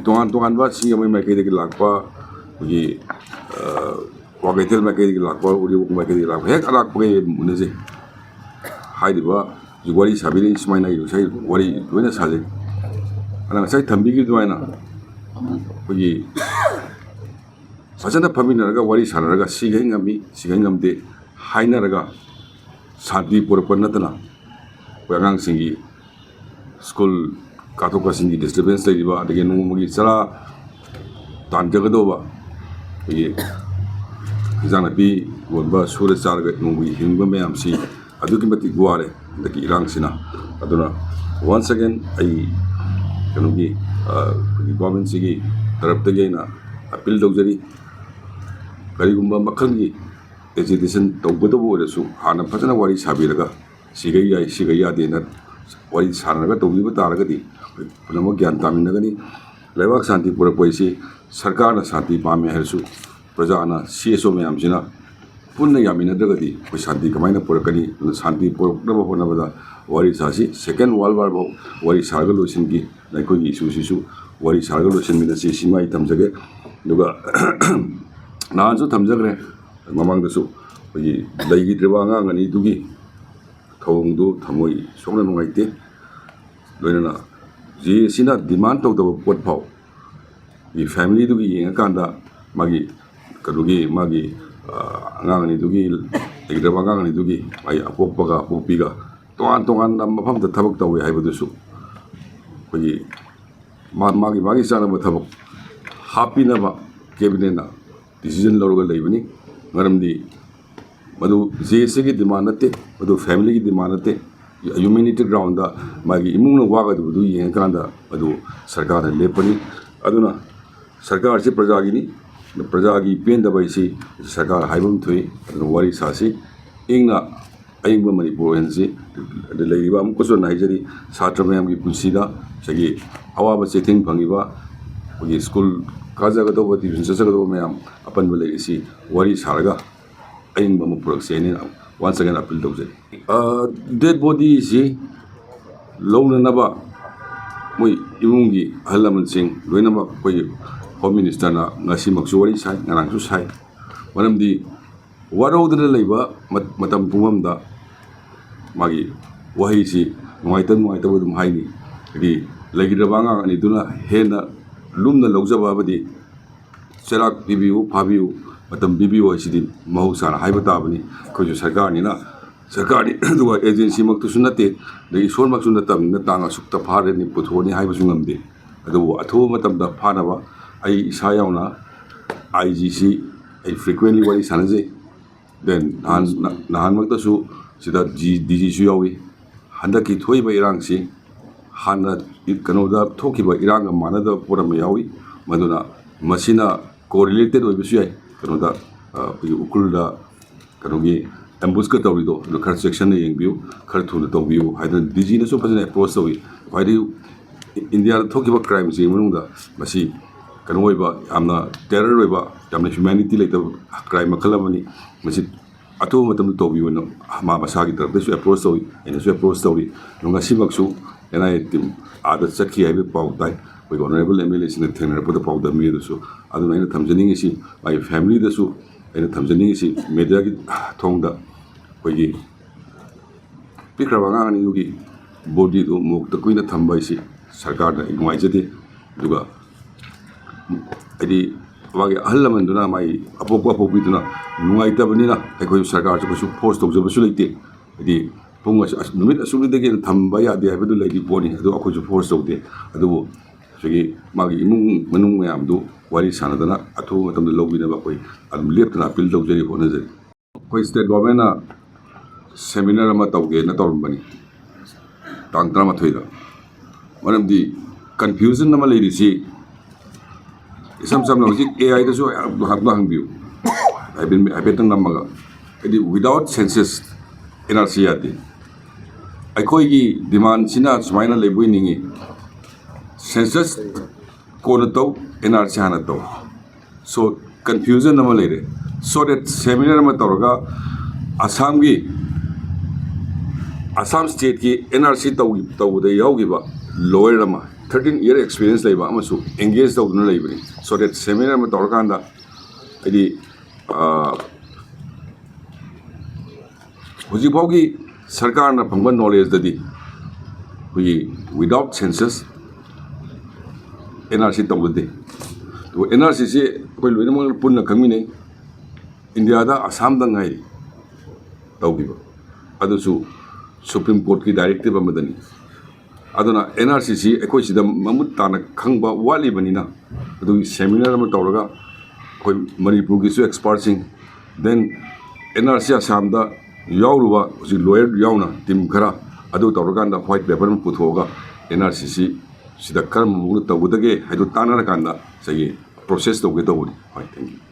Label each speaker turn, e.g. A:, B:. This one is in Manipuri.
A: तोान बी माइकई लाप वागैथल माइकई लाप उरियोक माइकई लाप हेक अलापे मुनजे वारी साबी सूमायना वारी लोना साजे अना थम्बीना फजन फमीनरगा वारी सानरगा सिगै ngami सिगै ngamde हाइनरगा शांति पुरप नतना कोई आगांगी स्कूल काथोक कासिंगी डिस्टर्बेंस लेरिबा अदगे नोंमगी चरा तानजगदोब ये जानापी वोनबा सूर चारग नोंमगी हिंगबा मयामसी अदुगी मतिक वारे दगी इरांगसिना अदुना वंस अगेन आई कनोगी गवर्नमेंट सिगी तरफदगी ना अपील तौजरी करीगुंबा मखलगी एजिटेशन तौगदबो ओरसु हाना फजना वारी साबिरगा सिगै याय सिगै यादेना वारी सानरगा तौबिबा तारगदी पुनम ज्ञान तामिनगनी लेबाक शांति पुरपैसी सरकार शांति पामे हरसु प्रजाना सीएसओ मयामसिना पुनः यामिनद्रगदी कोई शांति कमाइना पुरकनी शांति पुरकनब होनबदा वारी सासी सेकेंड वर्ल्ड वार बो वारी सारगा लोसिनगी लाइकोगी इशूसिसु वारी सारगा लोसिनमिनसी सिमाई तमजगे दुगा नानसु थमजगरे ममांगदसु कोई लैगिद्रबा आंगांगनी दुगी थौंगदु थमोई सोंना नुंगाइते लोइना जी सिना डिमांड तौदब पोट फाव ये फैमिली दुगी येंगाकांदा मागी कदुगी मागी आंगांगनी दुगी लैगिद्रबा आंगांगनी दुगी माई अपोकपगा अपोकपीगा तोगान तोगान मफमदा थबक तौवे हाइबदुसु कोई मागी मागी चानब थबक हापिनबा कैबिनेटना डिसीजन लौरगा लेबनी मरमदी मधु जेसे की डिमांड नते मधु फैमिली की डिमांड नते ह्यूमैनिटी ग्राउंड मागी इमुंग वागदबदु येंगाकांदा मधु सरकार लेपनी अदुना सरकार से प्रजा की पेंदबैसी सरकार हाइबम थुई वारी सासी इंगना अयिंग मणिपुर हेंसी लेरिबा अमुकसो नाइजरी छात्र मयाम की पुंसीदा सगी अवाबा चेथिंग फंगिबा कोई स्कूल काजगदोबा ट्यूशन चगदोबा मयाम अपन लेरिसी वारी सारगा अयिंग पुरक्सेनी वंस अगेन अपील तौजरी डेड बॉडी से लौननबा मोई इमुंगी अहल लमनसिंग लोइनमक कोई होम मिनिस्टरना ngasimaksu wari sai ngarangsu sai maramdi warauda leiba matam pumamda magi wahi si nuaitan dum haini ri legidaba ngani duna hena lumna logjaba badi serak bibiu phabiu matam bibiu asidi mahusana haibata bani khoju sarkar ni na सरकार दुगा एजेंसी मक्तु सुनते दगी सोर मक्सु नतम नतांगा सुक्ता फारे नि पुथोनी हाइबसु ngamde अदु अथो मतमदा फानबा आई इसा यावना आईजीसी आई फ्रीक्वेंटली वारी सानजे देन नाहान मक्तसु सिदा डीजीसु यावी हंदकी थोइबा इरांगसी हाना कनोदा थोकिबा इरांग मानदा पोरम यावी मदुना मसिना कोरिलेटेड ओइबसु याई कनोदा उकुलदा कनोगी एम्बुस का तौरीदो खर सेक्शन ने येंबियो खर थुना तौबियो हाइदन डीजी ने सो फजन अप्रोच तौई वाइदि इंडिया थोकिबा क्राइम जे मनुंदा मसी कनोइबा यामना टेरर ओइबा यामना ह्यूमैनिटी लेता क्राइम मखलमनी मसी अतो मतम तौबियो न मा मसागी तरफदसु अप्रोच तौई एनसु अप्रोच तौई नुंगा सिमक्सु एनआई टीम आदा चखी हाइबे पाउ ताई कोई ऑनरेबल एमएलए सिने थेंगरपद पाउ द मेदसु अदुना इन थमजनिंगसी माय फैमिली दसु इन थमजनिंगसी मीडिया की थोंगदा कोई पिक्रबा गांगनी बॉडी दो मुक्त कुइना थंबाइसी सरकार ना नुआइजदे दुगा अदि वागे अहल लमनदुना माई अपोप अपोपीदुना नुआइतबनिना अखोय सरकार से फोर्स तौजबसु लेते अदि पुंग नुमित असुलिदगे थंबा यादे हाइबदु लेदि पोनी अदु अखोय फोर्स तौदे अदुबो सगी मागी इमुंग मनुंग मयामदु वारी सानदना अथो मतम लौबिनबा कोई अदुम लेप्तना अपील तौजरी होनजरी कोई स्टेट गवर्नमेंट सेमिनार तौगे तौरबनी तांग 13 मरमदी कन्फ्यूजन लेरिसी इसम समना हजिक एआई दसु हंबियो हाइबेतन नमगा यदि विदाउट सेंसस एनआरसी यादे अखोई डिमांड सिना सुमाइना लेबोइनिंगी सेंसस कोन तौ एनआरसी हाना तौ सो कन्फ्यूजन लेरे सो दैट सेमिनार तौरगा आसाम स्टेट की एनआरसी तौद याउगिबा lawyer 13-year experience laiba amasu engage tawduna laibani so that seminar ma tawrkanda adi hujik baugi sarkar na phangba knowledge dadi hui without census NRC tawde to NRC se koi loina mo punna khamine India da Assam da ngai tawbiba adusu Supreme Court ki directive amadani aduna NRCC ekoi sida mamut tana khangba wali banina adu seminar ma tawraga koi Manipur ki su experts sing then NRC Assam da yawruba usi lawyer yawna team khara adu tawraga da white paper ma puthoga NRCC sida karam mu tawdage haidu tanara kanda sagi process tawge tawni. Thank you.